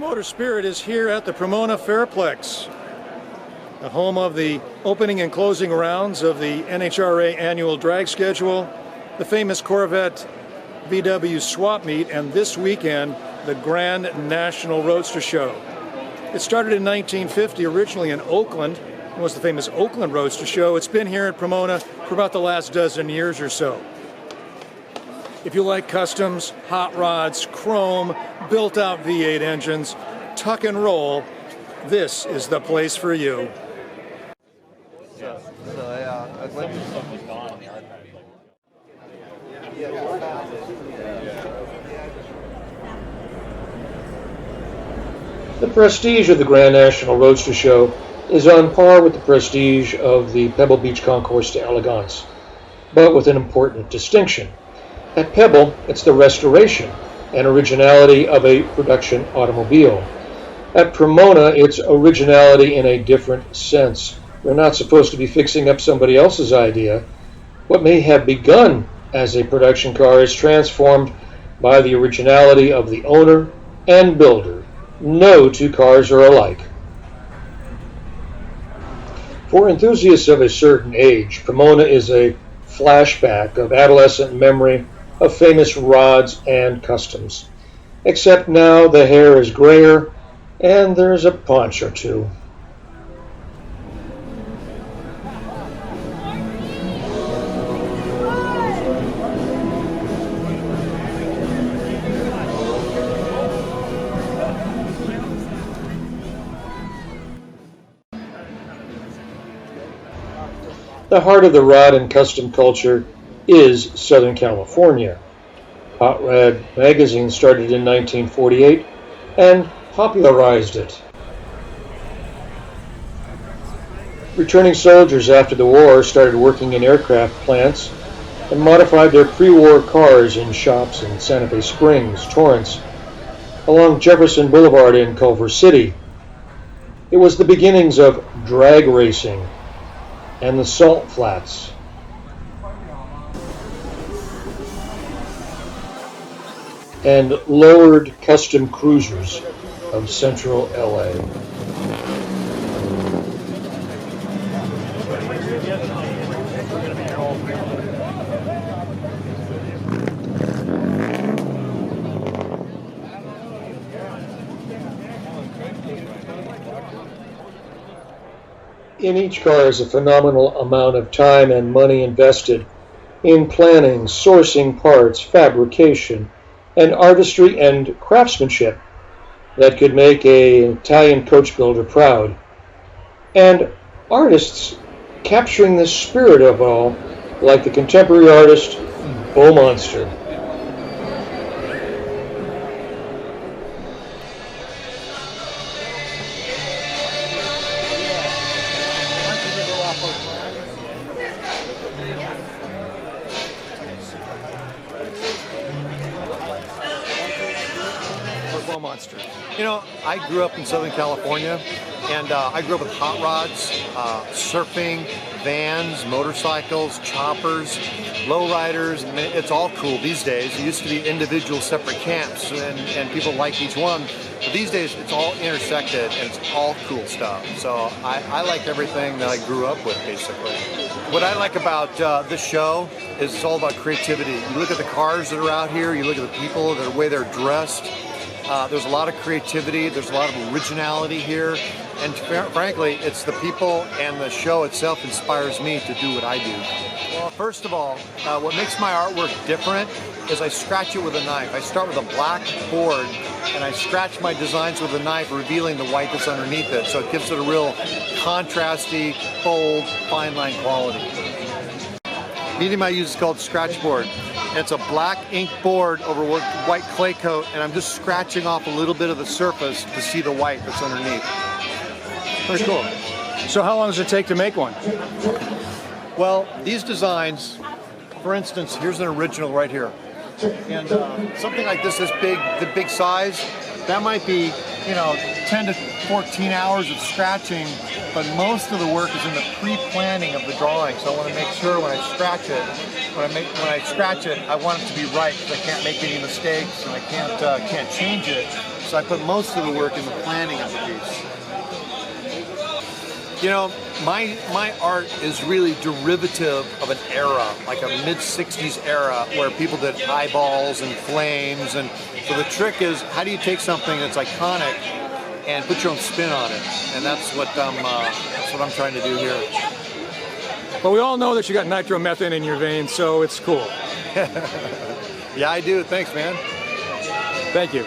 Motorspirit is here at the Pomona fairplex, the home of the opening and closing rounds of the NHRA annual drag schedule, the famous Corvette VW swap meet, and this weekend, the Grand National Roadster Show. It started in 1950, originally in Oakland. It was the famous Oakland Roadster Show. It's been here at Pomona for about the last dozen years or so. If you like customs, hot rods, chrome, built-out V8 engines, tuck and roll, this is the place for you. The prestige of the Grand National Roadster Show is on par with the prestige of the Pebble Beach Concours d'Elegance, but with an important distinction. At Pebble, it's the restoration and originality of a production automobile. At Pomona, it's originality in a different sense. We're not supposed to be fixing up somebody else's idea. What may have begun as a production car is transformed by the originality of the owner and builder. No two cars are alike. For enthusiasts of a certain age, Pomona is a flashback of adolescent memory of famous rods and customs. Except now the hair is grayer and there's a paunch or two. The heart of the rod and custom culture is Southern California. Hot Rod magazine started in 1948 and popularized it. Returning soldiers after the war started working in aircraft plants and modified their pre-war cars in shops in Santa Fe Springs, Torrance, along Jefferson Boulevard in Culver City. It was the beginnings of drag racing and the salt flats. And lowered custom cruisers of central LA. In each car is a phenomenal amount of time and money invested in planning, sourcing parts, fabrication, and artistry and craftsmanship that could make an Italian coach builder proud. And artists capturing the spirit of it all, like the contemporary artist Monster. Monster. You know, I grew up in Southern California, and I grew up with hot rods, surfing, vans, motorcycles, choppers, lowriders. I mean, it's all cool these days. It used to be individual separate camps, and people like each one. But these days, it's all intersected, and it's all cool stuff. So I like everything that I grew up with, basically. What I like about this show is it's all about creativity. You look at the cars that are out here, you look at the people, the way they're dressed. There's a lot of creativity, there's a lot of originality here, and frankly, it's the people and the show itself inspires me to do what I do. Well, first of all, what makes my artwork different is I scratch it with a knife. I start with a black board, and I scratch my designs with a knife, revealing the white that's underneath it, so it gives it a real contrasty, bold, fine line quality. The medium I use is called scratch board. It's a black ink board over white clay coat, and I'm just scratching off a little bit of the surface to see the white that's underneath. Very cool. So how long does it take to make one? Well, these designs, for instance, here's an original right here. And something like this big, the big size, that might be, 10 to 14 hours of scratching, but most of the work is in the pre-planning of the drawing. So I want to make sure when I scratch it, I want it to be right, because I can't make any mistakes and I can't change it. piece. I put most of the work in the planning of the piece. You know, my art is really derivative of an era, like a mid-60s era where people did eyeballs and flames. And so the trick is, how do you take something that's iconic and put your own spin on it? And that's what I'm trying to do here. But we all know that you got nitromethane in your veins, so it's cool. Yeah, I do. Thanks, man. Thank you.